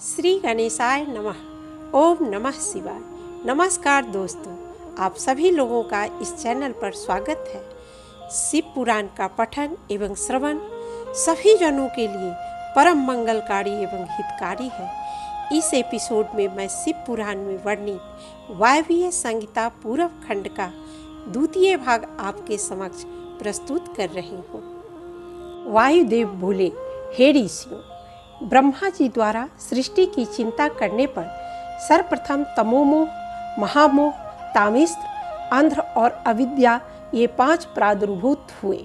श्री गणेशाय नमः। ओम नमः शिवाय। नमस्कार दोस्तों, आप सभी लोगों का इस चैनल पर स्वागत है। शिव पुराण का पठन एवं श्रवण सभी जनों के लिए परम मंगलकारी एवं हितकारी है। इस एपिसोड में मैं शिव पुराण में वर्णित वायवीय संहिता पूर्व खंड का द्वितीय भाग आपके समक्ष प्रस्तुत कर रही हूँ। वायुदेव बोले, हे ऋषियों, ब्रह्मा जी द्वारा सृष्टि की चिंता करने पर सर्वप्रथम तमोमोह, महामोह, तामिस्त्र, अंध्र और अविद्या ये 5 प्रादुर्भूत हुए।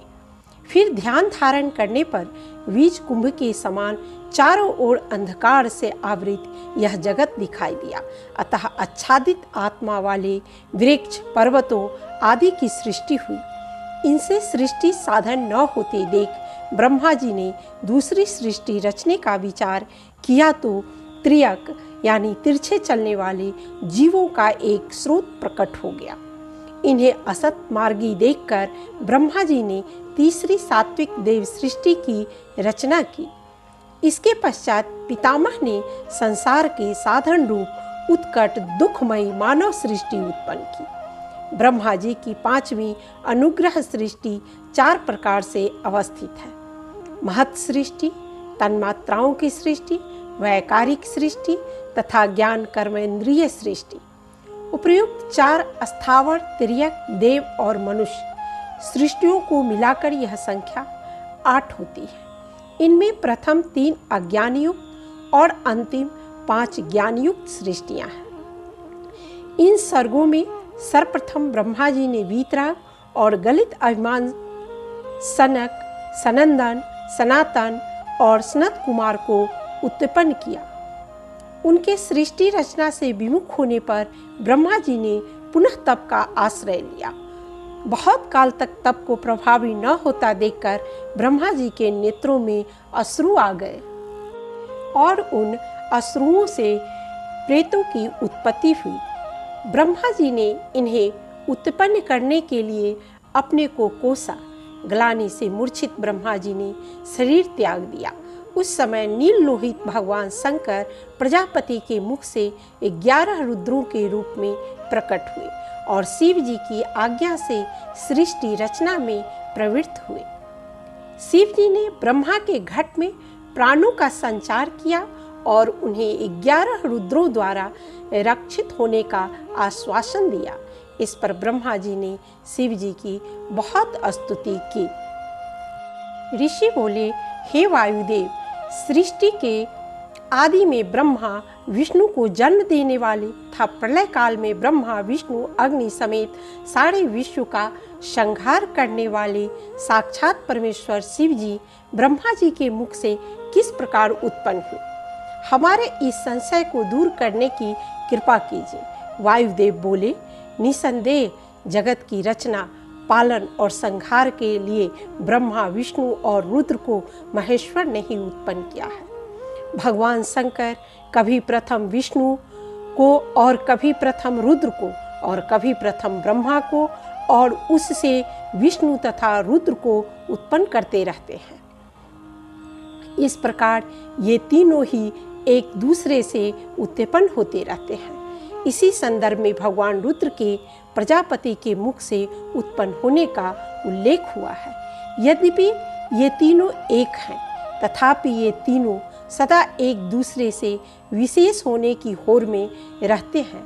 फिर ध्यान धारण करने पर बीज कुंभ के समान चारों ओर अंधकार से आवृत यह जगत दिखाई दिया। अतः आच्छादित आत्मा वाले वृक्ष, पर्वतों आदि की सृष्टि हुई। इनसे सृष्टि साधन न होते देख ब्रह्मा जी ने दूसरी सृष्टि रचने का विचार किया तो त्रियक यानी तिरछे चलने वाले जीवों का एक स्रोत प्रकट हो गया। इन्हें असत मार्गी देखकर ब्रह्मा जी ने तीसरी सात्विक देव सृष्टि की रचना की। इसके पश्चात पितामह ने संसार के साधन रूप उत्कट दुखमयी मानव सृष्टि उत्पन्न की। ब्रह्मा जी की 5वीं अनुग्रह सृष्टि 4 प्रकार से अवस्थित है। महत सृष्टि, तन्मात्राओं की सृष्टि, वैकारिक सृष्टि तथा ज्ञान कर्मेंद्रिय सृष्टि। उपर्युक्त 4 स्थावर, तिर्यक, देव और मनुष्य सृष्टियों को मिलाकर यह संख्या 8 होती है। इनमें प्रथम 3 अज्ञानयुक्त और अंतिम 5 ज्ञानयुक्त सृष्टियां हैं। इन सर्गों में सर्वप्रथम ब्रह्मा जी ने वीतराग और गलित अभिमान सनक, सनंदन, सनातन और सनत कुमार को उत्पन्न किया। उनके सृष्टि रचना से विमुख होने पर ब्रह्मा जी ने पुनः तप का आश्रय लिया। बहुत काल तक तप को प्रभावी न होता देखकर ब्रह्मा जी के नेत्रों में अश्रु आ गए और उन अश्रुओं से प्रेतों की उत्पत्ति हुई। ब्रह्मा जी ने इन्हें उत्पन्न करने के लिए अपने को कोसा। ग्लानि से मूर्छित ब्रह्मा जी ने शरीर त्याग दिया। उस समय नील लोहित भगवान शंकर प्रजापति के मुख से 11 रुद्रों के रूप में प्रकट हुए और शिव जी की आज्ञा से सृष्टि रचना में प्रवृत्त हुए। शिव जी ने ब्रह्मा के घट में प्राणों का संचार किया और उन्हें 11 रुद्रों द्वारा रक्षित होने का आश्वासन दिया। इस पर ब्रह्मा जी ने शिव जी की बहुत स्तुति की। ऋषि बोले, हे वायुदेव, सृष्टि के आदि में ब्रह्मा विष्णु को जन्म देने वाले तथा प्रलय काल में ब्रह्मा विष्णु अग्नि समेत सारे विश्व का संहार करने वाले साक्षात परमेश्वर शिव जी ब्रह्मा जी के मुख से किस प्रकार उत्पन्न हुए, हमारे इस संशय को दूर करने की कृपा कीजिए। वायुदेव बोले, निसंदेह जगत की रचना, पालन और संहार के लिए ब्रह्मा, विष्णु और रुद्र को महेश्वर ने ही उत्पन्न किया है। भगवान शंकर कभी प्रथम विष्णु को और कभी प्रथम रुद्र को और कभी प्रथम ब्रह्मा को और उससे विष्णु तथा रुद्र को उत्पन्न करते रहते हैं। इस प्रकार ये तीनों ही एक दूसरे से उत्पन्न होते रहते हैं। इसी संदर्भ में भगवान रुद्र के प्रजापति के मुख से उत्पन्न होने का उल्लेख हुआ है। यद्यपि ये तीनों एक हैं, तथापि ये तीनों सदा एक दूसरे से विशेष होने की होड़ में रहते हैं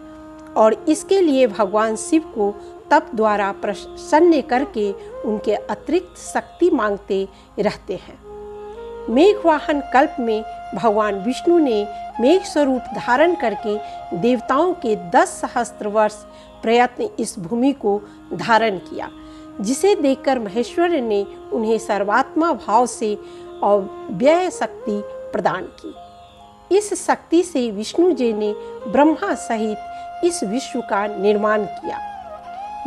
और इसके लिए भगवान शिव को तप द्वारा प्रसन्न करके उनके अतिरिक्त शक्ति मांगते रहते हैं। मेघवाहन कल्प में भगवान विष्णु ने मेघ स्वरूप धारण करके देवताओं के 10 सहस्त्र वर्ष प्रयत्न इस भूमि को धारण किया, जिसे देखकर महेश्वर ने उन्हें सर्वात्मा भाव से और व्यय शक्ति प्रदान की। इस शक्ति से विष्णु जी ने ब्रह्मा सहित इस विश्व का निर्माण किया।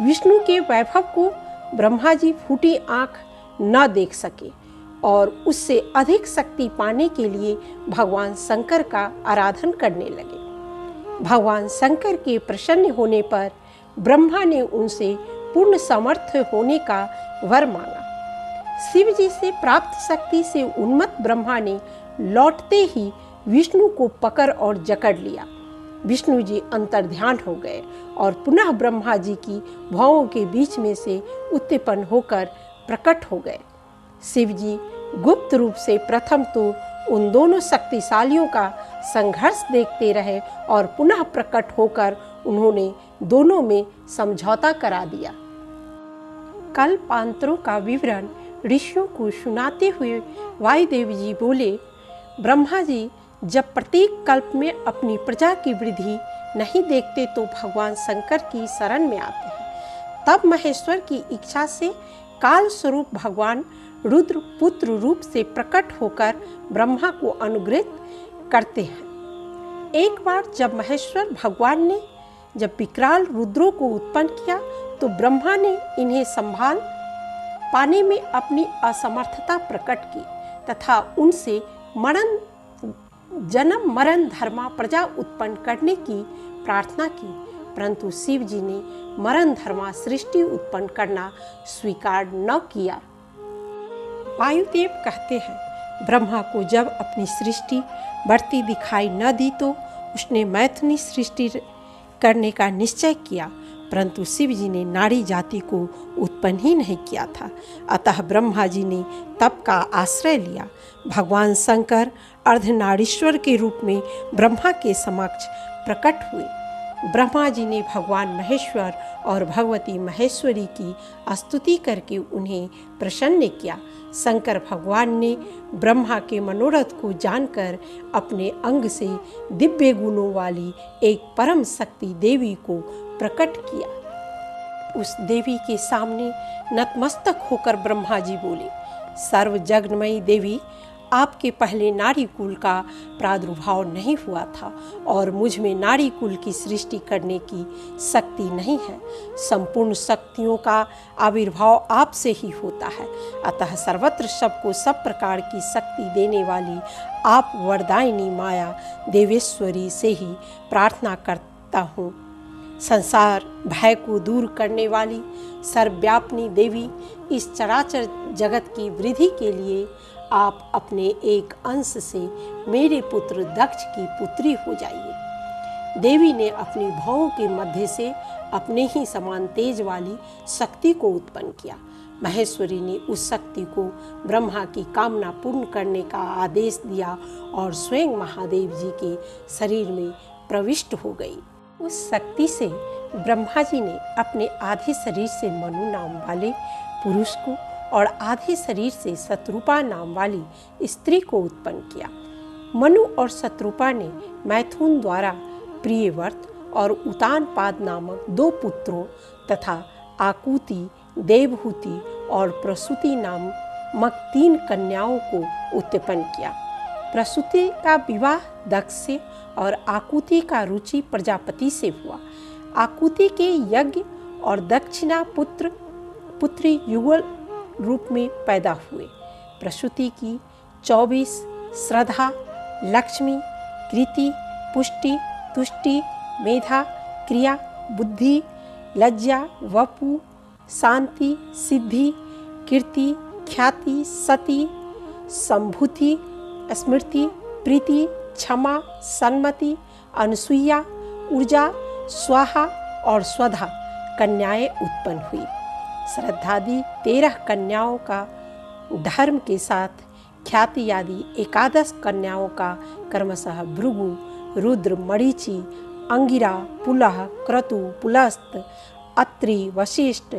विष्णु के वैभव को ब्रह्मा जी फूटी आंख न देख सके और उससे अधिक शक्ति पाने के लिए भगवान शंकर का आराधन करने लगे। भगवान शंकर के प्रसन्न होने पर ब्रह्मा ने उनसे पूर्ण समर्थ होने का वर मांगा। शिव जी से प्राप्त शक्ति से उन्मत्त ब्रह्मा ने लौटते ही विष्णु को पकड़ और जकड़ लिया। विष्णु जी अंतर्ध्यान हो गए और पुनः ब्रह्मा जी की भौहों के बीच में से उत्पन्न होकर प्रकट हो गए। शिव जी गुप्त रूप से प्रथम तो उन दोनों शक्तिशालियों का संघर्ष देखते रहे और पुनः प्रकट होकर उन्होंने दोनों में समझौता करा दिया। कल्पांतरों का विवरण ऋषियों को सुनाते हुए वायुदेव जी बोले, ब्रह्मा जी जब प्रत्येक कल्प में अपनी प्रजा की वृद्धि नहीं देखते तो भगवान शंकर की शरण में आते हैं। तब महेश्वर की इच्छा से काल स्वरूप भगवान रुद्र पुत्र रूप से प्रकट होकर ब्रह्मा को अनुग्रहित करते हैं। एक बार जब महेश्वर भगवान ने जब विकराल रुद्रों को उत्पन्न किया तो ब्रह्मा ने इन्हें संभाल पाने में अपनी असमर्थता प्रकट की तथा उनसे जन्म मरण धर्मा प्रजा उत्पन्न करने की प्रार्थना की, परंतु शिव जी ने मरण धर्मा सृष्टि उत्पन्न करना स्वीकार न किया। वायुदेव कहते हैं, ब्रह्मा को जब अपनी सृष्टि बढ़ती दिखाई न दी तो उसने मैथुनी सृष्टि करने का निश्चय किया, परंतु शिव जी ने नारी जाति को उत्पन्न ही नहीं किया था। अतः ब्रह्मा जी ने तप का आश्रय लिया। भगवान शंकर अर्धनारीश्वर के रूप में ब्रह्मा के समक्ष प्रकट हुए। ब्रह्मा जी ने भगवान महेश्वर और भगवती महेश्वरी की स्तुति करके उन्हें प्रसन्न किया। शंकर भगवान ने ब्रह्मा के मनोरथ को जानकर अपने अंग से दिव्य गुणों वाली एक परम शक्ति देवी को प्रकट किया। उस देवी के सामने नतमस्तक होकर ब्रह्मा जी बोले, सर्व जगन्मयी देवी, आपके पहले नारी कुल का प्रादुर्भाव नहीं हुआ था और मुझ में नारी कुल की सृष्टि करने की शक्ति नहीं है। संपूर्ण शक्तियों का आविर्भाव आपसे ही होता है। अतः सर्वत्र सबको सब प्रकार की शक्ति देने वाली आप वरदायिनी माया देवेश्वरी से ही प्रार्थना करता हूँ। संसार भय को दूर करने वाली सर्वव्यापिनी देवी, इस चराचर जगत की वृद्धि के लिए आप अपने एक अंश से मेरे पुत्र दक्ष की पुत्री हो जाइए। देवी ने अपनी भौहों के मध्य से अपने ही समान तेज वाली शक्ति को उत्पन्न किया। महेश्वरी ने उस शक्ति को ब्रह्मा की कामना पूर्ण करने का आदेश दिया और स्वयं महादेव जी के शरीर में प्रविष्ट हो गई। उस शक्ति से ब्रह्मा जी ने अपने आधे शरीर से मनु नाम वाले पुरुष को और आधे शरीर से शत्रुपा नाम वाली स्त्री को उत्पन्न किया। मनु और शत्रुपा ने मैथुन द्वारा प्रियव्रत और उतानपाद नामक 2 पुत्रों तथा आकुति, देवहूति और प्रसूति नामक 3 कन्याओं को उत्पन्न किया। प्रसूति का विवाह दक्ष से और आकुति का रुचि प्रजापति से हुआ। आकुति के यज्ञ और दक्षिणा पुत्री युगल रूप में पैदा हुए। प्रसूति की 24 श्रद्धा, लक्ष्मी, कृति, पुष्टि, तुष्टि, मेधा, क्रिया, बुद्धि, लज्जा, वपु, शांति, सिद्धि, कीर्ति, ख्याति, सती, संभूति, स्मृति, प्रीति, क्षमा, सन्मति, अनुसुईया, ऊर्जा, स्वाहा और स्वधा कन्याएं उत्पन्न हुई। श्रद्धादि 13 कन्याओं का धर्म के साथ ख्याति आदि 11 कन्याओं का क्रमशः भृगु, रुद्र, मरीचि, अंगिरा, पुलह, क्रतु, पुलस्त, अत्रि, वशिष्ठ,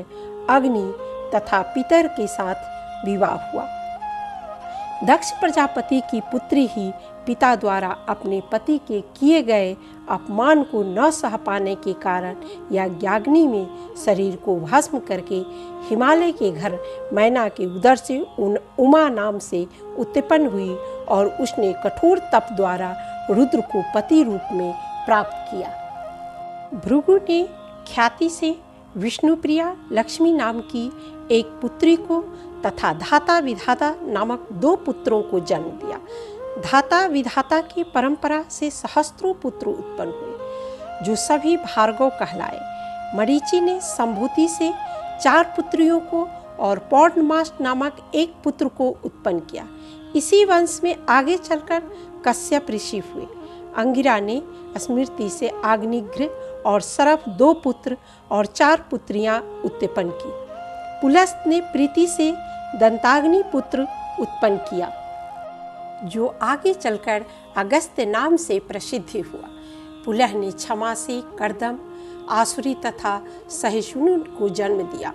अग्नि तथा पितर के साथ विवाह हुआ। दक्ष प्रजापति की पुत्री ही पिता द्वारा अपने पति के किए गए अपमान को न सह पाने के कारण याज्ञाग्नि में शरीर को भस्म करके हिमालय के घर मैना के उदर से उमा नाम से उत्पन्न हुई और उसने कठोर तप द्वारा रुद्र को पति रूप में प्राप्त किया। भृगु ने ख्याति से विष्णुप्रिया लक्ष्मी नाम की एक पुत्री को तथा धाता विधाता नामक 2 पुत्रों को जन्म दिया। धाता विधाता की परंपरा से सहस्त्रों पुत्र उत्पन्न हुए जो सभी भार्गव कहलाए। मरीचि ने संभूति से 4 पुत्रियों को और पौर्णमास नामक 1 पुत्र को उत्पन्न किया। इसी वंश में आगे चलकर कश्यप ऋषि हुए। अंगिरा ने स्मृति से अग्निघ्र और सरफ 2 पुत्र और 4 पुत्रियां उत्पन्न की। पुलस्त ने प्रीति से दंताग्नि पुत्र उत्पन्न किया, जो आगे चलकर अगस्त्य नाम से प्रसिद्ध हुआ। पुलह ने क्षमा से कर्दम, आसुरी तथा सहिष्णु को जन्म दिया।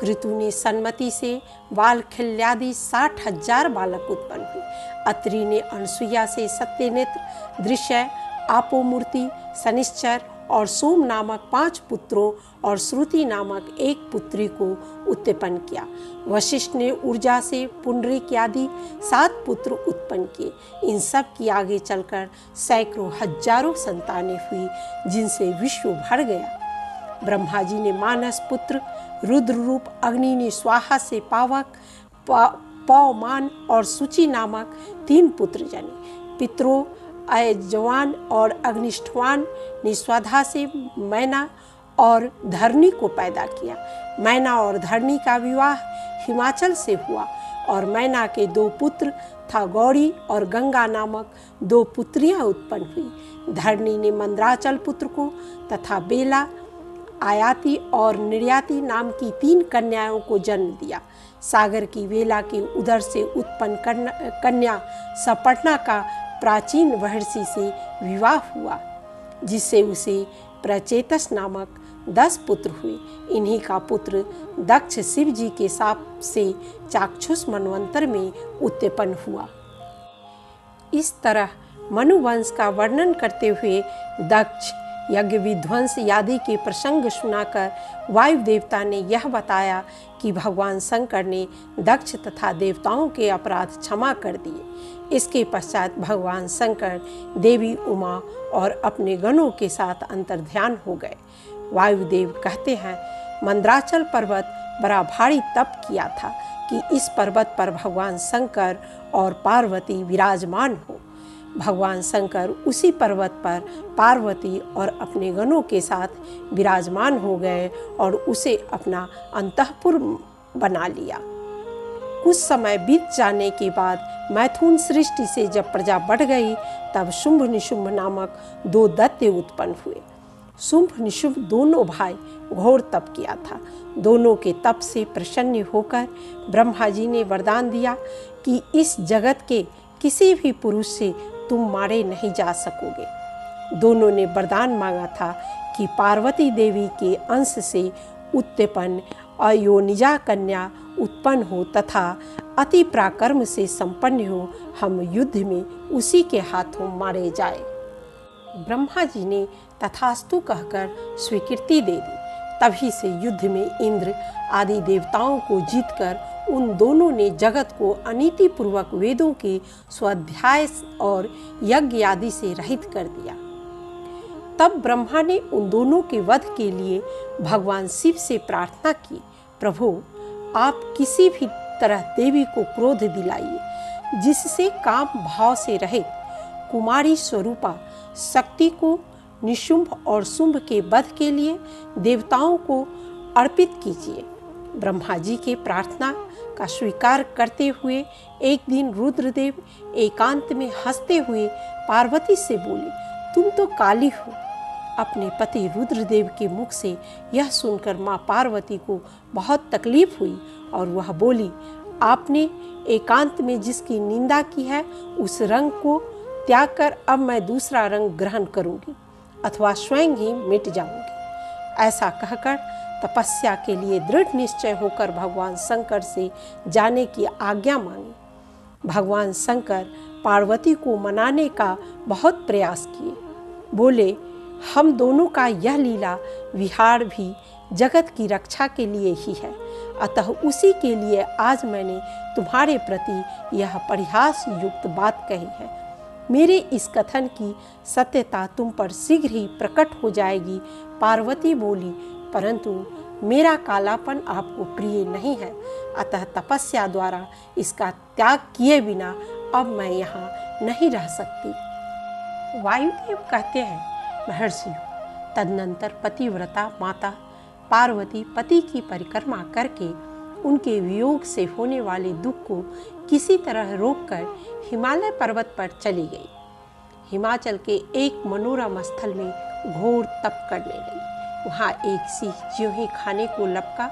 कृतु ने सन्मति से वालखिल्यादि 60,000 बालक उत्पन्न हुए। अत्रि ने अनसुईया से सत्यनेत्र, दृश्य, आपोमूर्ति, शनिश्चर और सोम नामक 5 पुत्रों और श्रुति नामक 1 पुत्री को उत्पन्न किया। वशिष्ठ ने ऊर्जा से पुंडरीक आदि 7 पुत्र उत्पन्न किए। इन सब की आगे चलकर सैकड़ों हजारों संतानें हुई, जिनसे विश्व भर गया। ब्रह्मा जी ने मानस पुत्र, रुद्र रूप अग्नि ने स्वाहा से पावक, पौमान और सूचि नामक 3 पुत्र जने। पितरों अयजवान और अग्निष्ठवान ने स्वधा से मैना और धरणी को पैदा किया। मैना और धरणी का विवाह हिमाचल से हुआ और मैना के 2 पुत्र था गौरी और गंगा नामक 2 पुत्रियां उत्पन्न हुई। धरणी ने मंद्राचल पुत्र को तथा बेला, आयाति और निर्याति नाम की 3 कन्याओं को जन्म दिया। सागर की वेला के उदर से उत्पन्न कन्या सपर्णा का प्राचीन महर्षि से विवाह हुआ, जिससे उसे प्रचेतस नामक 10 पुत्र हुए। इन्हीं का पुत्र दक्ष शिव जी के शाप से चाक्षुष मनवंतर में उत्पन्न हुआ। इस तरह मनुवंश का वर्णन करते हुए दक्ष यज्ञ विध्वंस आदि के प्रसंग सुनाकर वायु देवता ने यह बताया कि भगवान शंकर ने दक्ष तथा देवताओं के अपराध क्षमा कर दिए। इसके पश्चात भगवान शंकर देवी उमा और अपने गणों के साथ अंतर्ध्यान हो गए। वायुदेव कहते हैं, मंद्राचल पर्वत बड़ा भारी तप किया था कि इस पर्वत पर भगवान शंकर और पार्वती विराजमान हो। भगवान शंकर उसी पर्वत पर पार्वती और अपने गणों के साथ विराजमान हो गए और उसे अपना अंतःपुर बना लिया। कुछ समय बीत जाने के बाद मैथुन सृष्टि से जब प्रजा बढ़ गई, तब शुंभ निशुंभ नामक 2 दैत्य उत्पन्न हुए। शुंभ निशुंभ दोनों भाई घोर तप किया था। दोनों के तप से प्रसन्न होकर ब्रह्मा जी ने वरदान दिया कि इस जगत के किसी भी पुरुष से तुम मारे नहीं जा सकोगे। दोनों ने वरदान मांगा था कि पार्वती देवी के अंश से उत्पन्न अयोनिजा कन्या उत्पन्न हो तथा अति पराक्रम से संपन्न हो, हम युद्ध में उसी के हाथों मारे जाए। ब्रह्मा जी ने तथास्तु कहकर स्वीकृति दे दी। तभी से युद्ध में इंद्र आदि देवताओं को जीतकर उन दोनों ने जगत को अनीतिपूर्वक वेदों के स्वाध्याय और यज्ञ आदि से रहित कर दिया। तब ब्रह्मा ने उन दोनों के वध के लिए भगवान शिव से प्रार्थना की, प्रभु आप किसी भी तरह देवी को क्रोध दिलाइए, जिससे काम भाव से रहित कुमारी स्वरूपा शक्ति को निशुंभ और शुंभ के वध के लिए देवताओं को अर्पित कीजिए। ब्रह्मा जी के प्रार्थना का स्वीकार करते हुए एक दिन रुद्रदेव एकांत में हंसते हुए पार्वती से बोले, तुम तो काली हो। अपने पति रुद्रदेव के मुख से यह सुनकर माँ पार्वती को बहुत तकलीफ हुई और वह बोली, आपने एकांत में जिसकी निंदा की है उस रंग को त्याग कर अब मैं दूसरा रंग ग्रहण करूंगी अथवा स्वयं ही मिट जाऊंगी। ऐसा कहकर तपस्या के लिए दृढ़ निश्चय होकर भगवान शंकर से जाने की आज्ञा मांगी। भगवान शंकर पार्वती को मनाने का बहुत प्रयास किए। बोले, हम दोनों का यह लीला विहार भी जगत की रक्षा के लिए ही है, अतः उसी के लिए आज मैंने तुम्हारे प्रति यह परिहास युक्त बात कही है। मेरे इस कथन की सत्यता तुम पर शीघ्र ही प्रकट हो जाएगी। पार्वती बोली, परंतु मेरा कालापन आपको प्रिय नहीं है, अतः तपस्या द्वारा इसका त्याग किए बिना अब मैं यहाँ नहीं रह सकती। वायुदेव कहते हैं, महर्षियों, तदनंतर पतिव्रता माता पार्वती पति की परिक्रमा करके उनके वियोग से होने वाले दुख को किसी तरह रोककर हिमालय पर्वत पर चली गई। हिमाचल के एक मनोरम स्थल में घोर तप करने लगी। वहाँ एक सिंह ज्यों ही खाने को लपका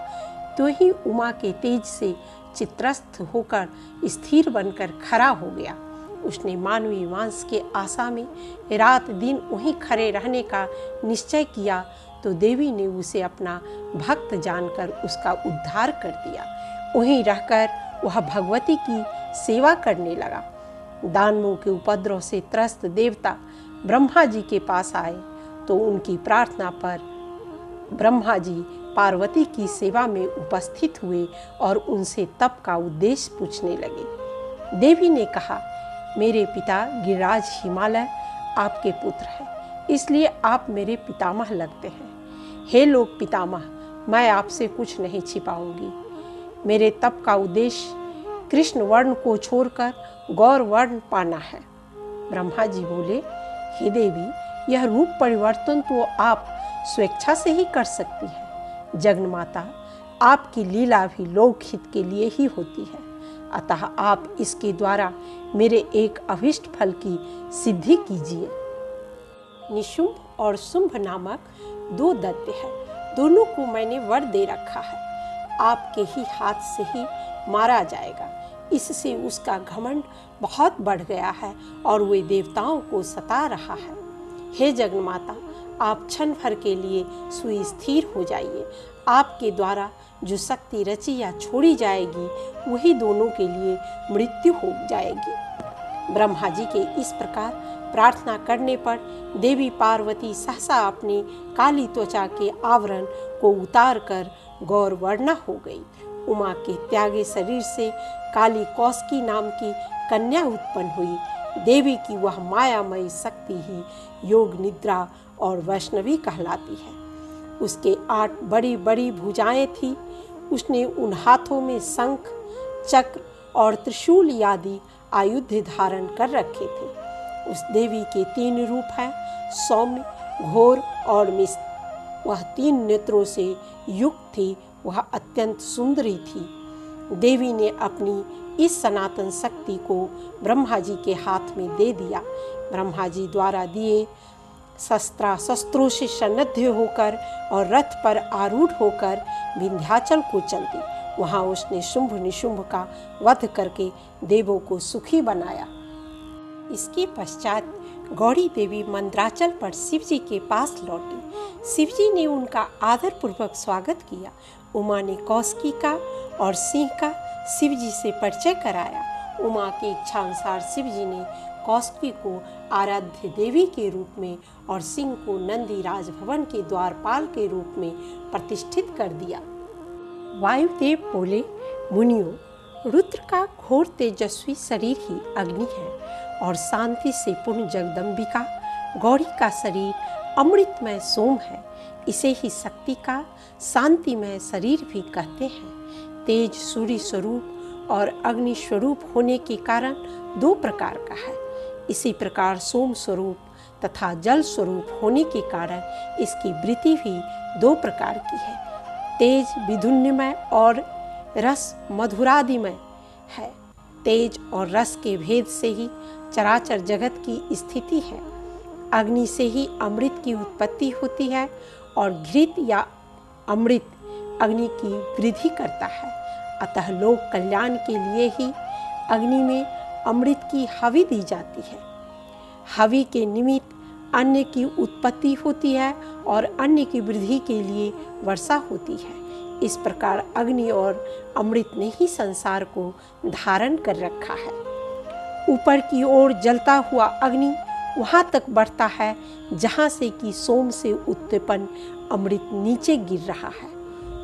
तो ही उमा के तेज से चित्रस्त होकर स्थिर बनकर खड़ा हो गया। उसने मानवीय मांस के आशा में रात दिन वहीं खड़े रहने का निश्चय किया तो देवी ने उसे अपना भक्त जानकर उसका उद्धार कर दिया। वहीं रहकर वह भगवती की सेवा करने लगा। दानवों के उपद्रव से त्रस्त देवता ब्रह्मा जी के पास आए तो उनकी प्रार्थना पर ब्रह्मा जी पार्वती की सेवा में उपस्थित हुए और उनसे तप का उद्देश्य पूछने लगे। देवी ने कहा, मेरे पिता गिरिराज हिमालय आपके पुत्र हैं, इसलिए आप मेरे पितामह लगते हैं। हे लोक पितामह, मैं आपसे कुछ नहीं छिपाऊंगी। मेरे तप का उद्देश्य कृष्ण वर्ण को छोड़कर गौर वर्ण पाना है। ब्रह्मा जी बोले, हे देवी, यह रूप परिवर्तन तो आप स्वेच्छा से ही कर सकती हैं। जगन्माता, आपकी लीला भी लोकहित के लिए ही होती है, अतः आप इसके द्वारा मेरे एक अभिष्ट फल की सिद्धि कीजिए। निशुंभ और शुंभ नामक दो दैत्य हैं, दोनों को मैंने वर दे रखा है। आपके ही हाथ से ही मारा जाएगा। इससे उसका घमंड बहुत बढ़ गया है और वे देवताओं को सता रहा है। हे जगन्माता, आप क्षण भर के लिए सुस्थिर हो जाइए। आपके द्वारा जो शक्ति रची या छोड़ी जाएगी वही दोनों के लिए मृत्यु हो जाएगी। ब्रह्मा जी के इस प्रकार प्रार्थना करने पर देवी पार्वती सहसा अपनी काली त्वचा के आवरण को उतारकर गौरवर्णा हो गई। उमा के त्यागे शरीर से काली कौशिकी नाम की कन्या उत्पन्न हुई। देवी की वह मायामयी शक्ति ही योग निद्रा और वैष्णवी कहलाती है। उसके 8 बड़ी बड़ी भुजाएं थी। उसने उन हाथों में शंख, चक्र और त्रिशूल आदि आयुध धारण कर रखे थे। उस देवी के 3 रूप हैं, सौम्य, घोर और मिश्र। वह 3 नेत्रों से युक्त थी। वह अत्यंत सुंदरी थी। देवी ने अपनी इस सनातन शक्ति को ब्रह्मा जी के हाथ में दे दिया। ब्रह्मा जी द्वारा दिए शस्त्रों से सन्नद्ध होकर और रथ पर आरूढ़ होकर विंध्याचल को चल दी। वहाँ उसने शुंभ निशुंभ का वध करके देवों को सुखी बनाया। इसके पश्चात गौरी देवी मंद्राचल पर शिव जी के पास लौटी। शिव जी ने उनका आदरपूर्वक स्वागत किया। उमा ने कौशिकी का और सिंह का शिव जी से परिचय कराया। उमा की इच्छा अनुसार शिव जी ने कौशिकी को आराध्य देवी के रूप में और सिंह को नंदी राजभवन के द्वारपाल के रूप में प्रतिष्ठित कर दिया। वायुदेव बोले, मुनियों, रुद्र का घोर तेजस्वी शरीर ही अग्नि है और शांति से पूर्ण जगदम्बिका गौरी का शरीर अमृतमय सोम है। इसे ही शक्ति का शांतिमय शरीर भी कहते हैं। तेज सूर्य स्वरूप और अग्नि स्वरूप होने के कारण 2 प्रकार का है। इसी प्रकार सोम स्वरूप तथा जल स्वरूप होने के कारण इसकी वृत्ति भी 2 प्रकार की है। तेज विधुन्यमय और रस मधुरादिमय है। तेज और रस के भेद से ही चराचर जगत की स्थिति है। अग्नि से ही अमृत की उत्पत्ति होती है और घृत या अमृत अग्नि की वृद्धि करता है। अतः लोक कल्याण के लिए ही अग्नि में अमृत की हवि दी जाती है। हवि के निमित्त अन्न की उत्पत्ति होती है और अन्न की वृद्धि के लिए वर्षा होती है। इस प्रकार अग्नि और अमृत ने ही संसार को धारण कर रखा है। ऊपर की ओर जलता हुआ अग्नि वहाँ तक बढ़ता है जहाँ से कि सोम से उत्पन्न अमृत नीचे गिर रहा है।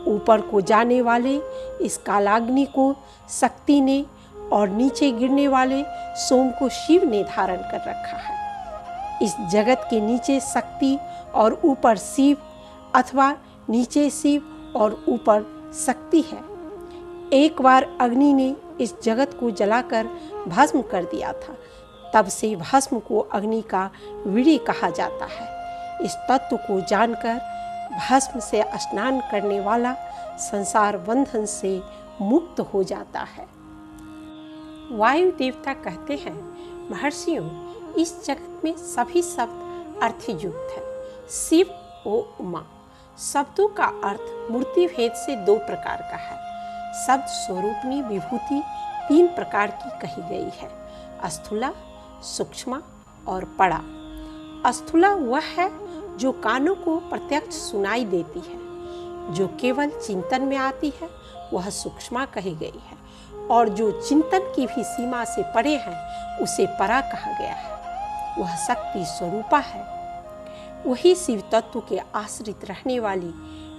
ऊपर को जाने वाले इस कालाग्नि को शक्ति ने और नीचे गिरने वाले सोम को शिव ने धारण कर रखा है। इस जगत के नीचे शक्ति और ऊपर शिव अथवा नीचे शिव और ऊपर शक्ति है। एक बार अग्नि ने इस जगत को जलाकर भस्म कर दिया था। तब से भस्म को अग्नि का वीर्य कहा जाता है। इस तत्व को जानकर भस्म से स्नान करने वाला संसार बंधन से मुक्त हो जाता है। वायु देवता कहते हैं, महर्षियों, इस जगत में सभी शब्द अर्थयुक्त है। शिव और उमा शब्दों का अर्थ मूर्ति भेद से दो प्रकार का है। शब्द स्वरूपनी विभूति तीन प्रकार की कही गई है, स्थूला, सूक्ष्म और पड़ा। स्थूला वह है जो कानों को प्रत्यक्ष सुनाई देती है, जो केवल चिंतन में आती है वह सूक्ष्म कही गई है, और जो चिंतन की भी सीमा से परे है उसे परा कहा गया है। वह शक्ति स्वरूपा है। वही शिव तत्व के आश्रित रहने वाली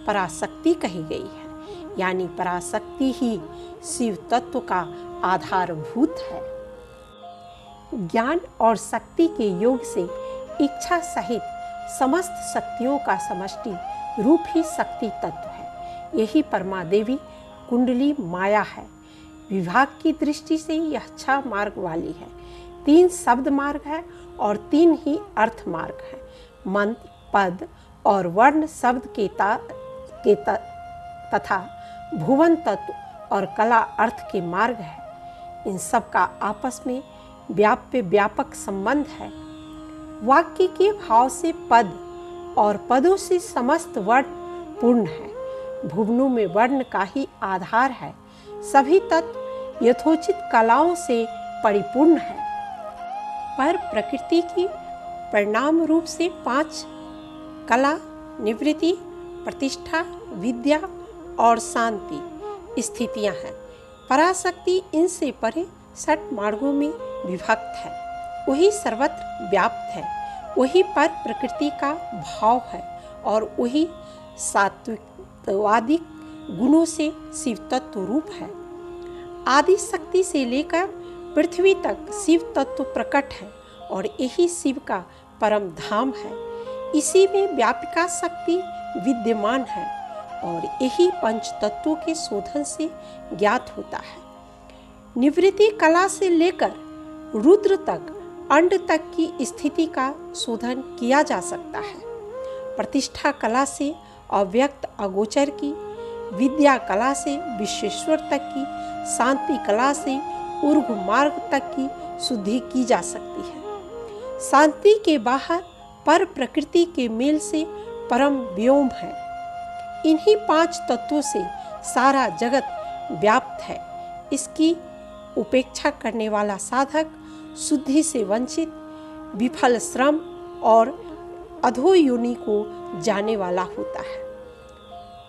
पराशक्ति कही गई है, यानी पराशक्ति ही शिव तत्व का आधारभूत है। ज्ञान और शक्ति के योग से इच्छा सहित समस्त शक्तियों का समष्टि रूप ही शक्ति तत्व है। यही परमादेवी कुंडली माया है। विभाग की दृष्टि से यह 6 मार्ग वाली है। 3 शब्द मार्ग है और 3 ही अर्थ मार्ग है। मंत्र, पद और वर्ण शब्द के तथा भुवन तत्व और कला अर्थ के मार्ग है। इन सब का आपस में व्यापक संबंध है। वाक्य के भाव से पद और पदों से समस्त वर्ण पूर्ण है। भुवनों में वर्ण का ही आधार है। सभी तत्व यथोचित कलाओं से परिपूर्ण है। पर प्रकृति की परिणाम रूप से 5 कला, निवृत्ति, प्रतिष्ठा, विद्या और शांति स्थितियां हैं। पराशक्ति इनसे परे 6 मार्गों में विभक्त है। वही सर्वत्र व्याप्त है। वही पर प्रकृति का भाव है और वही सात्विकवादी गुणों से शिव तत्व रूप है। आदि शक्ति से लेकर पृथ्वी तक शिव तत्व प्रकट है और यही शिव का परम धाम है। इसी में व्यापिका शक्ति विद्यमान है और यही पंच तत्वों के शोधन से ज्ञात होता है। निवृत्ति कला से लेकर रुद्र तक, अंड तक की स्थिति का शोधन किया जा सकता है। प्रतिष्ठा कला से अव्यक्त अगोचर की, विद्या कला से विश्वेश्वर तक की, शांति कला से ऊर्ध्व मार्ग तक की शुद्धि की जा सकती है। शांति के बाहर पर प्रकृति के मेल से परम व्योम है। इन्हीं 5 तत्वों से सारा जगत व्याप्त है। इसकी उपेक्षा करने वाला साधक शुद्धि से वंचित, विफल श्रम और अधोयोनि को जाने वाला होता है।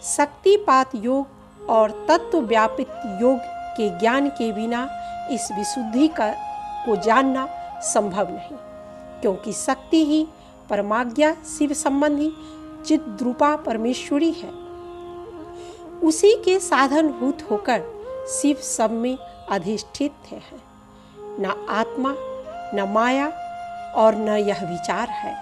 शक्तिपात योग और तत्व व्यापित योग के ज्ञान के बिना इस विशुद्धि को जानना संभव नहीं, क्योंकि शक्ति ही परमाज्ञा शिव संबंधी चिद्रूपा परमेश्वरी है। उसी के साधनभूत होकर शिव सब में अधिष्ठित हैं। न आत्मा, न माया और न यह विचार है।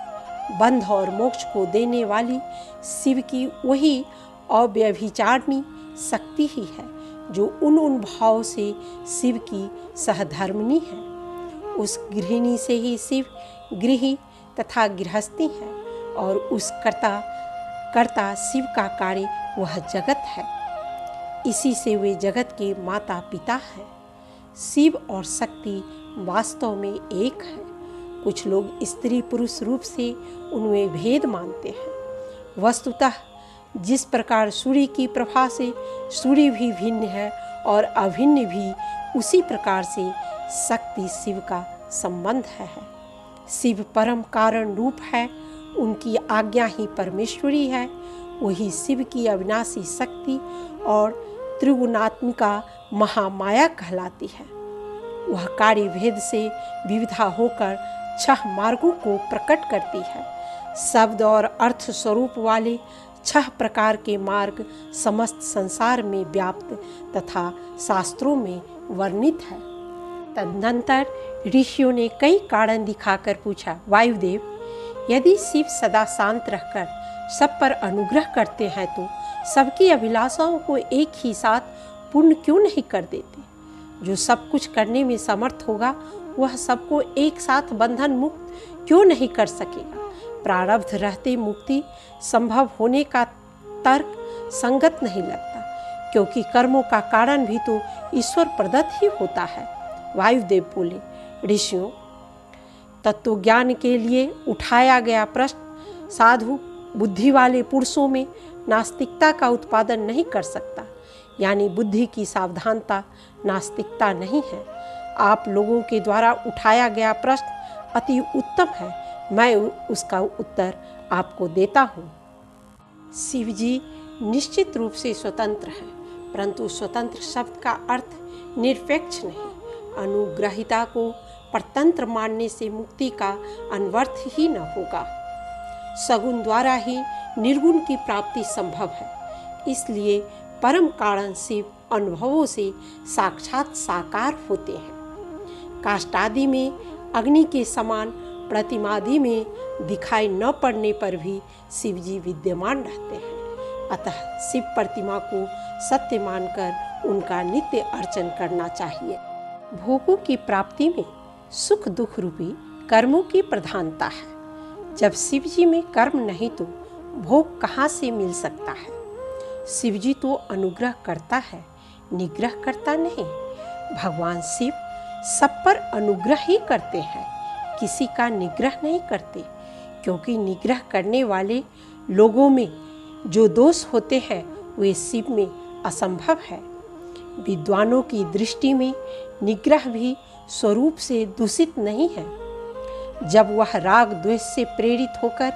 बंध और मोक्ष को देने वाली शिव की वही अव्यभिचारिणी शक्ति ही है, जो उन भावों से शिव की सहधर्मिणी है। उस गृहिणी से ही शिव गृही तथा गृहस्थी है, और उस कर्ता शिव का कार्य वह जगत है। इसी से वे जगत के माता पिता हैं। शिव और शक्ति वास्तव में एक है। कुछ लोग स्त्री पुरुष रूप से उनमें भेद मानते हैं। वस्तुतः जिस प्रकार सूर्य की प्रभा से सूर्य भी भिन्न है और अभिन्न भी, उसी प्रकार से शक्ति शिव का संबंध है। शिव परम कारण रूप है। उनकी आज्ञा ही परमेश्वरी है। वही शिव की अविनाशी शक्ति और त्रिगुणात्मिका महामाया कहलाती है। वह कार्य भेद से विविधा होकर 6 मार्गों को प्रकट करती है। शब्द और अर्थ स्वरूप वाले 6 प्रकार के मार्ग समस्त संसार में व्याप्त तथा शास्त्रों में वर्णित है। तदनंतर ऋषियों ने कई कारण दिखाकर पूछा, वायुदेव, यदि शिव सदा शांत रहकर सब पर अनुग्रह करते हैं तो सबकी अभिलाषाओं को एक ही साथ पूर्ण क्यों नहीं कर देते? जो सब कुछ करने में समर्थ होगा वह सबको एक साथ बंधन मुक्त क्यों नहीं कर सकेगा? प्रारब्ध रहते मुक्ति संभव होने का तर्क संगत नहीं लगता, क्योंकि कर्मों का कारण भी तो ईश्वर प्रदत्त ही होता है। वायुदेव बोले, ऋषियों, तत्व ज्ञान के लिए उठाया गया प्रश्न साधु बुद्धि वाले पुरुषों में नास्तिकता का उत्पादन नहीं कर सकता, यानी बुद्धि की सावधानता नास्तिकता नहीं है। आप लोगों के द्वारा उठाया गया प्रश्न अति उत्तम है, मैं उसका उत्तर आपको देता हूँ। शिव जी निश्चित रूप से स्वतंत्र हैं, परंतु स्वतंत्र शब्द का अर्थ निरपेक्ष नहीं। अनुग्रहिता को परतंत्र मानने से मुक्ति का अनवर्थ ही न होगा। सगुण द्वारा ही निर्गुण की प्राप्ति संभव है, इसलिए परम कारण शिव अनुभवों से साक्षात साकार होते हैं। काष्ठादि में अग्नि के समान, प्रतिमादि में दिखाई न पड़ने पर भी शिव जी विद्यमान रहते हैं। अतः शिव प्रतिमा को सत्य मानकर उनका नित्य अर्चन करना चाहिए। भोगों की प्राप्ति में सुख दुख रूपी कर्मों की प्रधानता है। जब शिव जी में कर्म नहीं तो भोग कहाँ से मिल सकता है। शिव जी तो अनुग्रह करता है, निग्रह करता नहीं। भगवान शिव सब पर अनुग्रह ही करते हैं, किसी का निग्रह नहीं करते, क्योंकि निग्रह करने वाले लोगों में जो दोष होते हैं वे शिव में असंभव है। विद्वानों की दृष्टि में निग्रह भी स्वरूप से दूषित नहीं है। जब वह राग द्वेष से प्रेरित होकर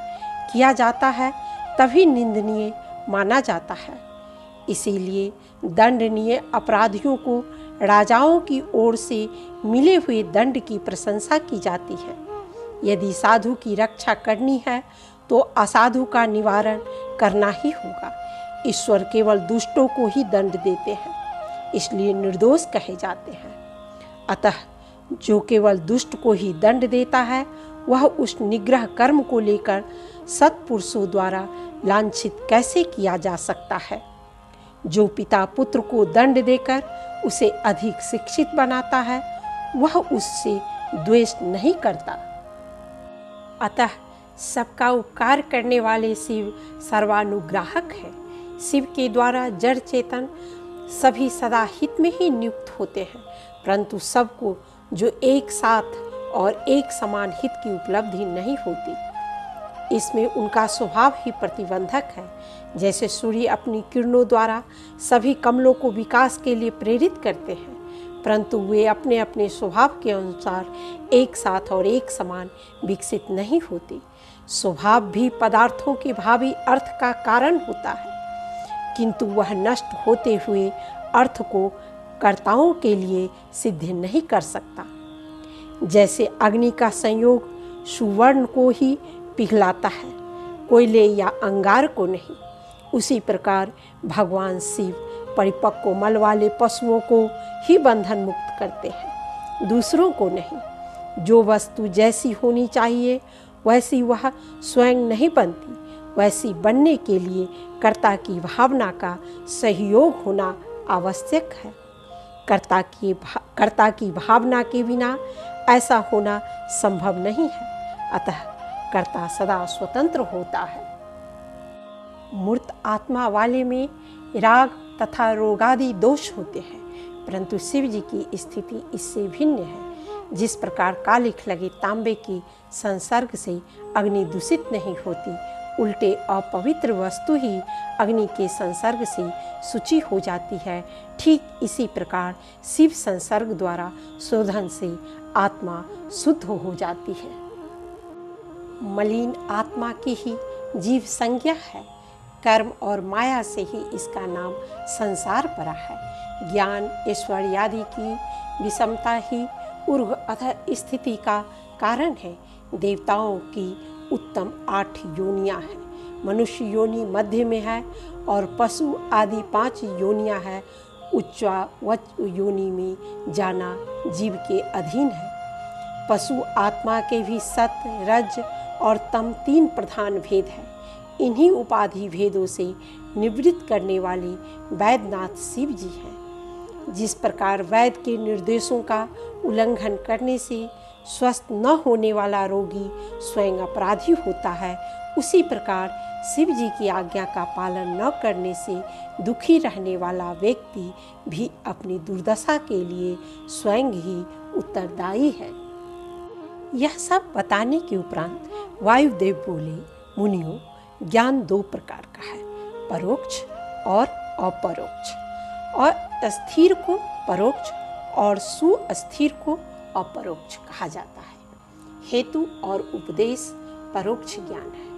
किया जाता है तभी निंदनीय माना जाता है। इसीलिए दंडनीय अपराधियों को राजाओं की ओर से मिले हुए दंड की प्रशंसा की जाती है। यदि साधु की रक्षा करनी है तो असाधु का निवारण करना ही होगा। ईश्वर केवल दुष्टों को ही दंड देते हैं, इसलिए निर्दोष कहे जाते हैं। अतः जो केवल दुष्ट को ही दंड देता है वह उस निग्रह कर्म को लेकर सत्पुरुषों द्वारा लांछित कैसे किया जा सकता है। जो पिता पुत्र को दंड देकर उसे अधिक शिक्षित बनाता है वह उससे द्वेष नहीं करता। अतः सबका उपकार करने वाले शिव सर्वानुग्राहक है। शिव के द्वारा जड़ चेतन सभी सदा हित में ही नियुक्त होते हैं, परंतु सबको जो एक साथ और एक समान हित की उपलब्धि नहीं होती। इसमें उनका स्वभाव ही प्रतिबंधक है। जैसे सूर्य अपनी किरणों द्वारा सभी कमलों को विकास के लिए प्रेरित करते हैं, परंतु वे अपने अपने स्वभाव के अनुसार एक साथ और एक समान विकसित नहीं होते। स्वभाव भी पदार्थों के भावी अर्थ का कारण होता है, किंतु वह नष्ट होते हुए अर्थ को कर्ताओं के लिए सिद्ध नहीं कर सकता। जैसे अग्नि का संयोग सुवर्ण को ही पिघलाता है, कोयले या अंगार को नहीं, उसी प्रकार भगवान शिव परिपक्व मल वाले पशुओं को ही बंधन मुक्त करते हैं, दूसरों को नहीं। जो वस्तु जैसी होनी चाहिए वैसी वह स्वयं नहीं बनती, वैसी बनने के लिए कर्ता की भावना का सहयोग होना आवश्यक है। कर्ता की भावना के बिना ऐसा होना संभव नहीं है। अतः कर्ता सदा स्वतंत्र होता है। मूर्त आत्मा वाले में राग तथा रोगादि दोष होते हैं, परंतु शिव जी की स्थिति इससे भिन्न है। जिस प्रकार कालिख लगे तांबे की संसर्ग से अग्नि दूषित नहीं होती, उल्टे अपवित्र वस्तु ही अग्नि के संसर्ग से शुचि हो जाती है, ठीक इसी प्रकार शिव संसर्ग द्वारा शोधन से आत्मा शुद्ध हो जाती है। मलिन आत्मा की ही जीव संज्ञा है। कर्म और माया से ही इसका नाम संसार पड़ा है। ज्ञान ऐश्वर्य आदि की विषमता ही ऊर्ध्व अधः स्थिति का कारण है। देवताओं की उत्तम 8 योनियां हैं। मनुष्य योनि मध्य में है और पशु आदि 5 योनियां हैं। उच्चवच योनि में जाना जीव के अधीन है। पशु आत्मा के भी सत, रज और तम 3 प्रधान भेद हैं। इन्हीं उपाधि भेदों से निवृत्त करने वाले वैद्यनाथ शिव जी हैं। जिस प्रकार वैद के निर्देशों का उल्लंघन करने से स्वस्थ न होने वाला रोगी स्वयं अपराधी होता है, उसी प्रकार शिव जी की आज्ञा का पालन न करने से दुखी रहने वाला व्यक्ति भी अपनी दुर्दशा के लिए स्वयं ही उत्तरदायी है। यह सब बताने के उपरांत वायुदेव बोले, मुनियों, ज्ञान दो प्रकार का है, परोक्ष और अपरोक्ष। और स्थिर को परोक्ष और सुस्थिर को अपरोक्ष कहा जाता है। हेतु और उपदेश परोक्ष ज्ञान है।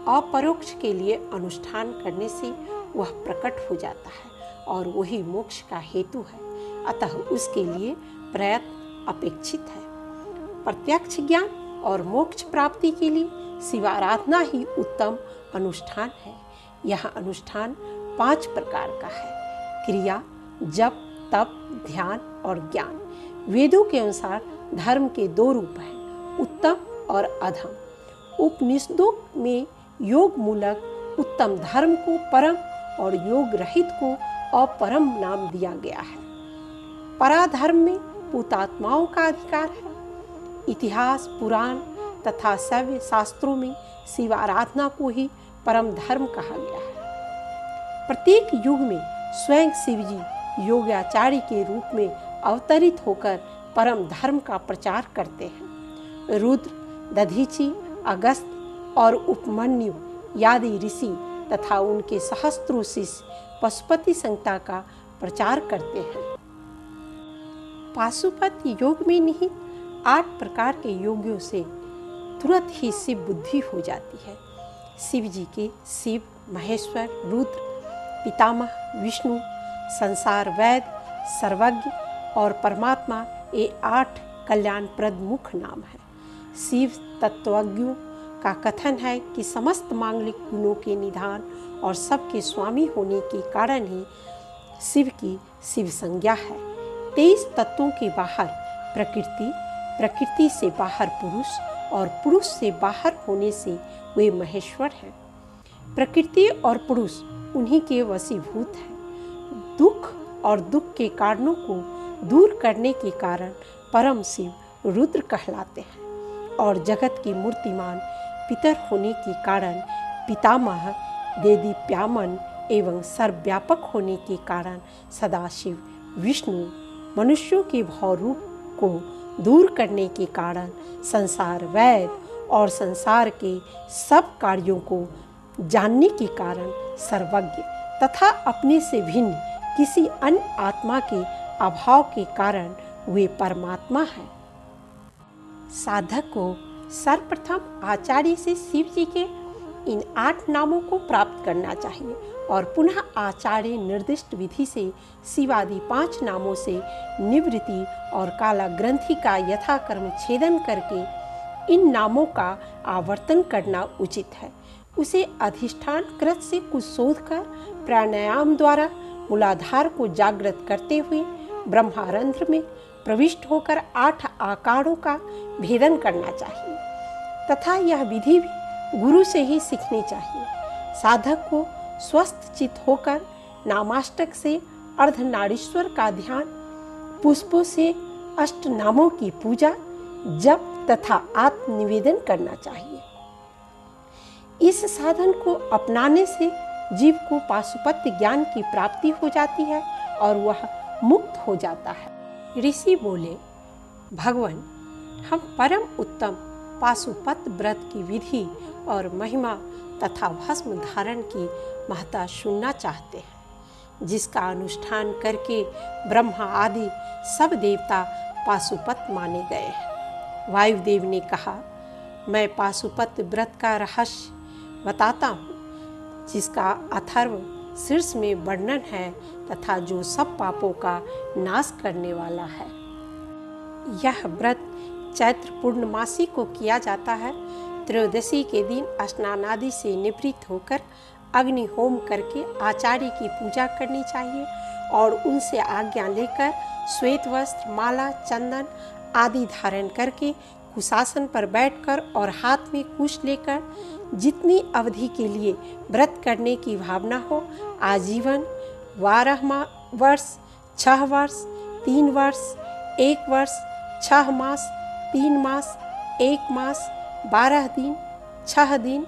अपरोक्ष के लिए अनुष्ठान करने से वह प्रकट हो जाता है और वही मोक्ष का हेतु है, अतः उसके लिए प्रयत्न अपेक्षित है। प्रत्यक्ष ज्ञान और मोक्ष प्राप्ति के लिए शिवाराधना ही उत्तम अनुष्ठान है। यह अनुष्ठान 5 प्रकार का है: क्रिया, जप, तप, ध्यान और ज्ञान। वेदों के अनुसार धर्म के 2 रूप हैं, उत्तम और अधम। उपनिषदों में योग मूलक उत्तम धर्म को परम और योग रहित को अपरम नाम दिया गया है। पराधर्म में पूतात्माओं का अधिकार है। इतिहास, पुराण तथा शैव शास्त्रों में शिवाराधना को ही परम धर्म कहा गया है। प्रत्येक युग में स्वयं शिवजी योगाचार्य के रूप में अवतरित होकर परम धर्म का प्रचार करते हैं। रुद्र, दधीची, अगस्त और उपमन्यु आदि ऋषि तथा उनके सहस्त्रों शिष्य पशुपति संहिता का प्रचार करते हैं। पाशुपत योग में निहित 8 प्रकार के योगियों से तुरंत ही शिव बुद्धि हो जाती है। शिव जी के शिव, महेश्वर, रुद्र, पितामह, विष्णु, संसार वैद, सर्वज्ञ और परमात्मा ये 8 कल्याणप्रद मुख नाम है। शिव तत्वज्ञों का कथन है कि समस्त मांगलिक गुणों के निधान और सबके स्वामी होने के कारण ही शिव की शिव संज्ञा है। 23 तत्वों के बाहर प्रकृति, प्रकृति से बाहर पुरुष और पुरुष से बाहर होने से वे महेश्वर हैं। प्रकृति और पुरुष उन्हीं के वशीभूत हैं। दुख और दुख के कारणों को दूर करने के कारण परम शिव रुद्र कहलाते हैं और जगत के मूर्तिमान पितर होने के कारण पितामह, देदीप्यमान एवं सर्वव्यापक होने के कारण सदाशिव विष्णु, मनुष्यों के भवरूप को दूर करने के कारण संसार वैद और संसार के सब कार्यों को जानने के कारण सर्वज्ञ तथा अपने से भिन्न किसी अन्य आत्मा के अभाव के कारण वे परमात्मा हैं। साधक को सर्वप्रथम आचार्य से शिव जी के इन 8 नामों को प्राप्त करना चाहिए और पुनः आचार्य निर्दिष्ट विधि से शिवादि 5 नामों से निवृत्ति और काला ग्रंथि का यथाक्रम छेदन करके इन नामों का आवर्तन करना उचित है। उसे अधिष्ठान कृत से कुछ शोध कर प्राणायाम द्वारा मूलाधार को जागृत करते हुए ब्रह्मारंध्र में प्रविष्ट होकर 8 आकारों का भेदन करना चाहिए तथा यह विधि भी गुरु से ही सीखनी चाहिए। साधक को स्वस्थ चित्त होकर नामाष्टक से अर्धनारीश्वर का ध्यान, पुष्पों से अष्ट नामों की पूजा, जप तथा आत्मनिवेदन करना चाहिए। इस साधन को अपनाने से जीव को पाशुपत्य ज्ञान की प्राप्ति हो जाती है और वह मुक्त हो जाता है। ऋषि बोले, भगवान, हम परम उत्तम पाशुपत व्रत की विधि और महिमा तथा भस्म धारण की महत्ता सुनना चाहते हैं, जिसका अनुष्ठान करके ब्रह्मा आदि सब देवता पाशुपत माने गए हैं। वायुदेव ने कहा, मैं पाशुपत व्रत का रहस्य बताता हूँ, जिसका अथर्व शीर्ष में वर्णन है तथा जो सब पापों का नाश करने वाला है। यह व्रत चैत्र पूर्णमासी को किया जाता है। त्रयोदशी के दिन स्नान आदि से निवृत्त होकर अग्नि होम करके आचार्य की पूजा करनी चाहिए और उनसे आज्ञा लेकर श्वेत वस्त्र, माला, चंदन आदि धारण करके कुशासन पर बैठकर और हाथ में कुश लेकर जितनी अवधि के लिए व्रत करने की भावना हो, आजीवन, 12 वर्ष, 6 वर्ष, 3 वर्ष, 1 वर्ष, 6 मास 3 मास, 1 मास, 12 दिन, 6 दिन,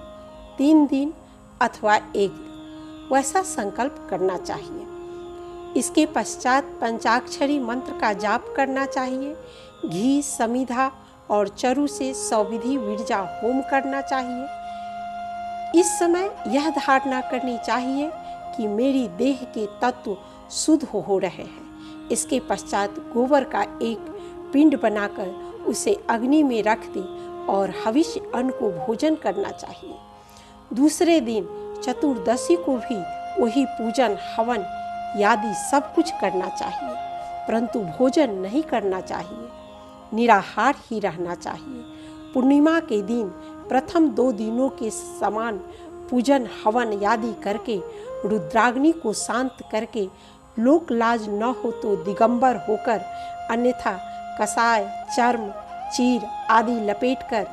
3 दिन अथवा 1 दिन, वैसा संकल्प करना चाहिए। इसके पश्चात पंचाक्षरी मंत्र का जाप करना चाहिए। घी, समिधा और चरु से सौविधि विरजा होम करना चाहिए। इस समय यह धारणा करनी चाहिए कि मेरी देह के तत्व शुद्ध हो रहे हैं। इसके पश्चात गोबर का एक पिंड बनाकर उसे अग्नि में रख दे और हविष्य अन्न को भोजन करना चाहिए। दूसरे दिन चतुर्दशी को भी वही पूजन, हवन आदि सब कुछ करना चाहिए, परंतु भोजन नहीं करना चाहिए, निराहार ही रहना चाहिए। पूर्णिमा के दिन प्रथम 2 दिनों के समान पूजन, हवन आदि करके रुद्राग्नि को शांत करके लोक लाज न हो तो दिगंबर होकर, अन्यथा कसाय, चर्म, चीर आदि लपेटकर,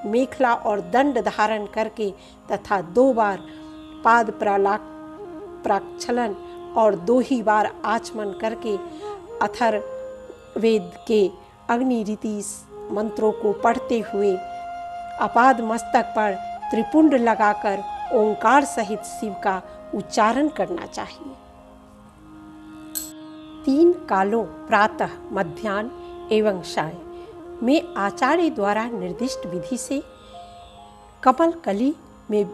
मेखला और दंड धारण करके तथा 2 बार पाद प्रक्षालन और 2 ही बार आचमन करके अथर्ववेद के अग्नि रीति मंत्रों को पढ़ते हुए अपाद मस्तक पर त्रिपुंड लगाकर ओंकार सहित शिव का उच्चारण करना चाहिए। 3 कालों प्रातः, मध्याह्न एवं साय में आचार्य द्वारा निर्दिष्ट विधि से कमल कली में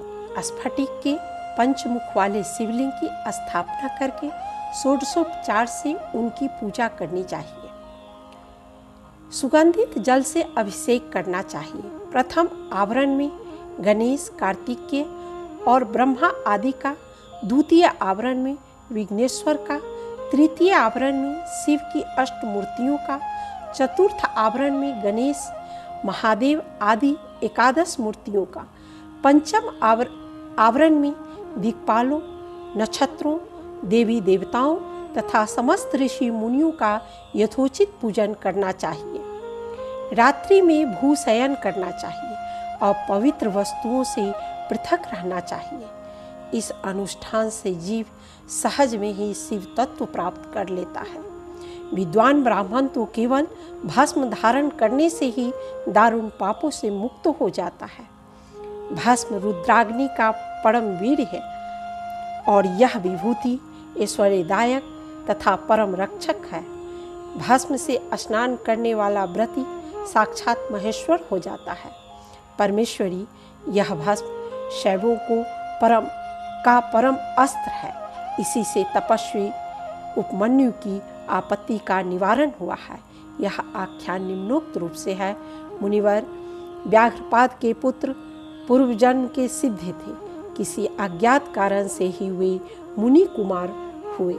स्फटिक के पंचमुख वाले शिवलिंग की स्थापना करके षोडशोपचार से उनकी पूजा करनी चाहिए। सुगंधित जल से अभिषेक करना चाहिए। प्रथम आवरण में गणेश, कार्तिकेय और ब्रह्मा आदि का, द्वितीय आवरण में विघ्नेश्वर का, तृतीय आवरण में शिव की अष्टमूर्तियों का, चतुर्थ आवरण में गणेश, महादेव आदि 11 मूर्तियों का, पंचम आवरण में दिक्पालों, नक्षत्रों, देवी देवताओं तथा समस्त ऋषि मुनियों का यथोचित पूजन करना चाहिए। रात्रि में भूशयन करना चाहिए और पवित्र वस्तुओं से पृथक रहना चाहिए। इस अनुष्ठान से जीव सहज में ही शिव तत्व प्राप्त कर लेता है। विद्वान ब्राह्मण तो केवल भस्म धारण करने से ही दारुण पापों से मुक्त हो जाता है। भस्म रुद्राग्नि का परम वीर है और यह विभूति ऐश्वर्यदायक तथा परम रक्षक है। भस्म से स्नान करने वाला व्रती साक्षात महेश्वर हो जाता है। परमेश्वरी यह भस्म शैवों को परम अस्त्र है। इसी से तपस्वी उपमन्यु की आपत्ति का निवारण हुआ है। यह आख्यान निम्नोक्त रूप से है। मुनिवर व्याघ्रपाद के पुत्र पूर्व जन्म के सिद्ध थे। किसी अज्ञात कारण से ही वे मुनि कुमार हुए।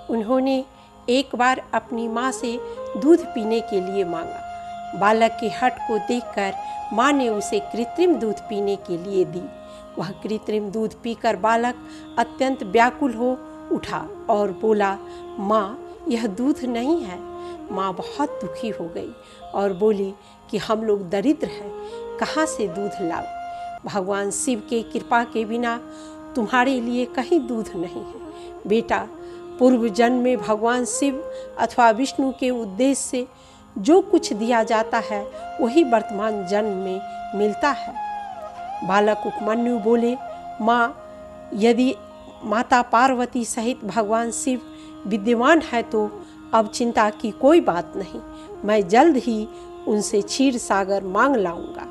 उन्होंने एक बार अपनी माँ से दूध पीने के लिए मांगा। बालक के हठ को देखकर माँ ने उसे कृत्रिम दूध पीने के लिए दी। वह कृत्रिम दूध पीकर बालक अत्यंत व्याकुल हो उठा और बोला, माँ यह दूध नहीं है। माँ बहुत दुखी हो गई और बोली कि हम लोग दरिद्र हैं, कहाँ से दूध लाओ। भगवान शिव के कृपा के बिना तुम्हारे लिए कहीं दूध नहीं है। बेटा, पूर्व जन्म में भगवान शिव अथवा विष्णु के उद्देश्य से जो कुछ दिया जाता है वही वर्तमान जन्म में मिलता है। बालक उपमन्यु बोले, माँ यदि माता पार्वती सहित भगवान शिव विद्यमान है तो अब चिंता की कोई बात नहीं। मैं जल्द ही उनसे क्षीर सागर मांग लाऊंगा।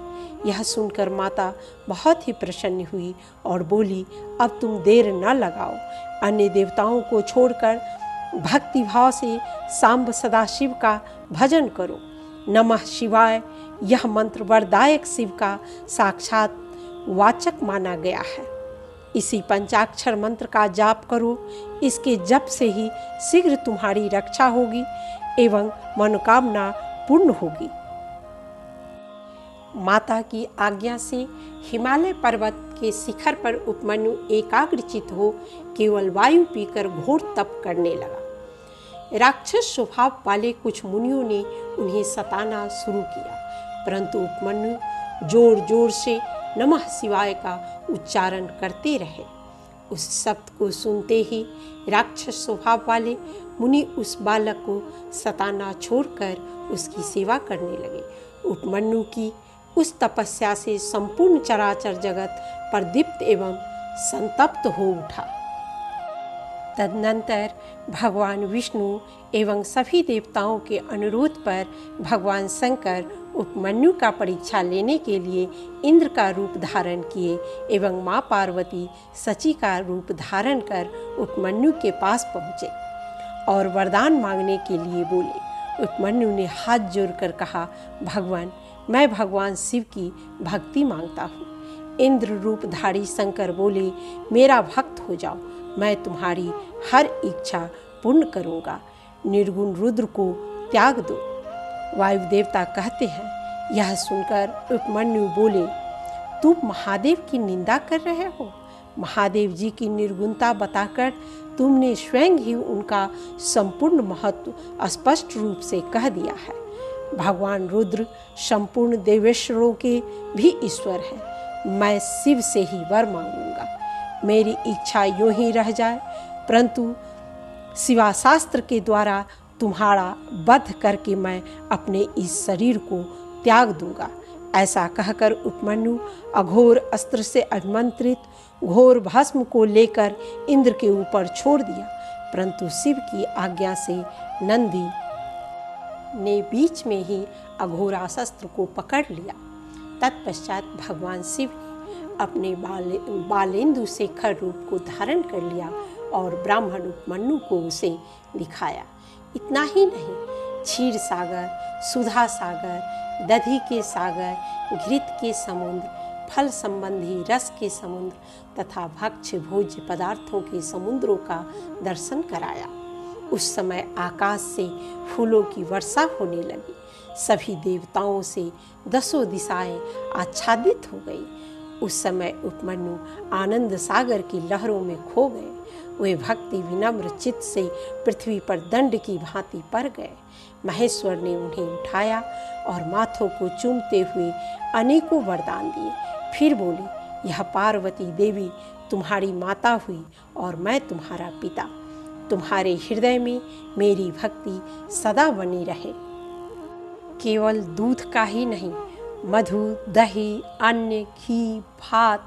यह सुनकर माता बहुत ही प्रसन्न हुई और बोली, अब तुम देर न लगाओ, अन्य देवताओं को छोड़कर भक्ति भाव से सांब सदाशिव का भजन करो। नमः शिवाय यह मंत्र वरदायक शिव का साक्षात वाचक माना गया है। इसी पंचाक्षर मंत्र का जाप करो। इसके जप से ही शीघ्र तुम्हारी रक्षा होगी एवं मनोकामना पूर्ण होगी। माता की आज्ञा से हिमालय पर्वत के शिखर पर उपमन्यु एकाग्रचित हो केवल वायु पीकर घोर तप करने लगा। राक्षस स्वभाव वाले कुछ मुनियों ने उन्हें सताना शुरू किया, परंतु उपमन्यु जोर जोर से नमः शिवाय का उच्चारण करते रहे। उस शब्द को सुनते ही राक्षस स्वभाव वाले मुनि उस बालक को सताना छोड़कर उसकी सेवा करने लगे। उपमन्यु की उस तपस्या से संपूर्ण चराचर जगत प्रदीप्त एवं संतप्त हो उठा। तदनंतर भगवान विष्णु एवं सभी देवताओं के अनुरोध पर भगवान शंकर उपमन्यु का परीक्षा लेने के लिए इंद्र का रूप धारण किए एवं माँ पार्वती सची का रूप धारण कर उपमन्यु के पास पहुँचे और वरदान मांगने के लिए बोले। उपमन्यु ने हाथ जोड़कर कहा, भगवान, मैं भगवान शिव की भक्ति मांगता हूँ। इंद्र रूपधारी शंकर बोले, मेरा भक्त हो जाओ, मैं तुम्हारी हर इच्छा पूर्ण करूँगा। निर्गुण रुद्र को त्याग दो। वायु देवता कहते हैं। यह सुनकर उपमन्यु बोले, तुम महादेव की निंदा कर रहे हो। महादेव जी की निर्गुणता बताकर तुमने स्वयं ही उनका संपूर्ण महत्व स्पष्ट रूप से कह दिया है। भगवान रुद्र संपूर्ण देवेश्वरों के भी ईश्वर है। मैं शिव से ही वर मांगूंगा। मेरी इच्छा यूं ही रह जाए, परंतु शिवाशास्त्र के द्वारा तुम्हारा वध करके मैं अपने इस शरीर को त्याग दूंगा। ऐसा कहकर उपमन्यु अघोर अस्त्र से आमंत्रित घोर भस्म को लेकर इंद्र के ऊपर छोड़ दिया, परंतु शिव की आज्ञा से नंदी ने बीच में ही अघोरास्त्र को पकड़ लिया। तत्पश्चात भगवान शिव ने अपने बालेंदु शेखर रूप को धारण कर लिया और ब्राह्मण उपमन्यु को उसे दिखाया। इतना ही नहीं, क्षीर सागर, सुधा सागर, दधि के सागर, घृत के समुद्र, फल संबंधी रस के समुद्र तथा भक्ष्य भोज्य पदार्थों के समुद्रों का दर्शन कराया। उस समय आकाश से फूलों की वर्षा होने लगी। सभी देवताओं से दसों दिशाएं आच्छादित हो गई। उस समय उपमन्यु आनंद सागर की लहरों में खो गए। वे भक्ति विनम्र चित्त से पृथ्वी पर दंड की भांति पड़ गए। महेश्वर ने उन्हें उठाया और माथों को चूमते हुए अनेकों वरदान दिए। फिर बोले, यह पार्वती देवी तुम्हारी माता हुई और मैं तुम्हारा पिता। तुम्हारे हृदय में मेरी भक्ति सदा बनी रहे। केवल दूध का ही नहीं, मधु, दही, अन्न, घी, भात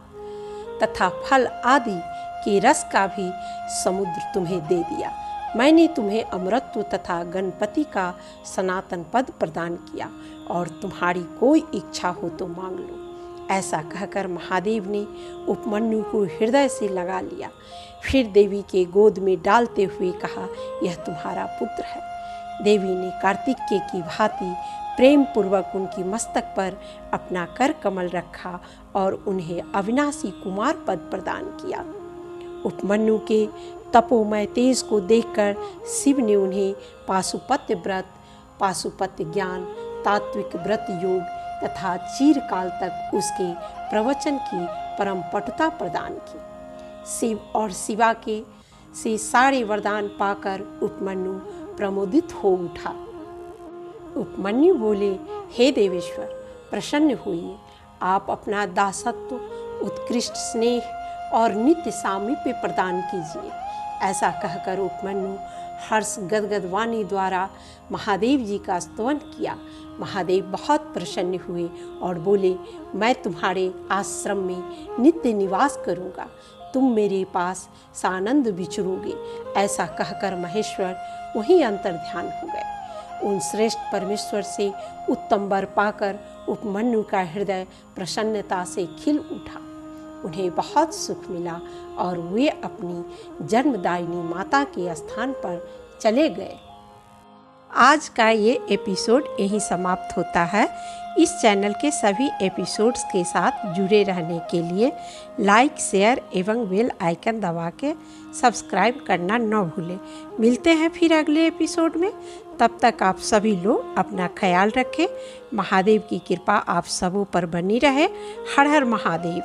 तथा फल आदि के रस का भी समुद्र तुम्हें दे दिया। मैंने तुम्हें अमरत्व तथा गणपति का सनातन पद प्रदान किया और तुम्हारी कोई इच्छा हो तो मांग लो। ऐसा कहकर महादेव ने उपमन्यु को हृदय से लगा लिया। फिर देवी के गोद में डालते हुए कहा, यह तुम्हारा पुत्र है। देवी ने कार्तिकेय की भांति प्रेम पूर्वक उनकी मस्तक पर अपना कर कमल रखा और उन्हें अविनाशी कुमार पद प्रदान किया। उपमन्यु के तपोमय तेज को देखकर शिव ने उन्हें पाशुपत्य व्रत, पाशुपत्य ज्ञान, तात्विक व्रत योग तथा चीरकाल तक उसके प्रवचन की परम पटुता प्रदान की। शिव और शिवा के से सारे वरदान पाकर उपमन्यु प्रमोदित हो उठा। उपमन्यु बोले, हे देवेश्वर, प्रसन्न होइए। आप अपना दासत्व, उत्कृष्ट स्नेह और नित्य सामीप्य प्रदान कीजिए। ऐसा कहकर उपमन्यु हर्ष गदगद वाणी द्वारा महादेव जी का स्तवन किया। महादेव बहुत प्रसन्न हुए और बोले, मैं तुम्हारे आश्रम में नित्य निवास करूँगा। तुम मेरे पास सानंद विचरोगे। ऐसा कहकर महेश्वर वहीं अंतर्ध्यान हो गए। उन श्रेष्ठ परमेश्वर से उत्तम वर पाकर उपमन्यु का हृदय प्रसन्नता से खिल उठा। उन्हें बहुत सुख मिला और वे अपनी जन्मदायिनी माता के स्थान पर चले गए। आज का ये एपिसोड यहीं समाप्त होता है। इस चैनल के सभी एपिसोड्स के साथ जुड़े रहने के लिए लाइक, शेयर एवं बेल आइकन दबा के सब्सक्राइब करना न भूलें। मिलते हैं फिर अगले एपिसोड में। तब तक आप सभी लोग अपना ख्याल रखें। महादेव की कृपा आप सबों पर बनी रहे। हर हर महादेव।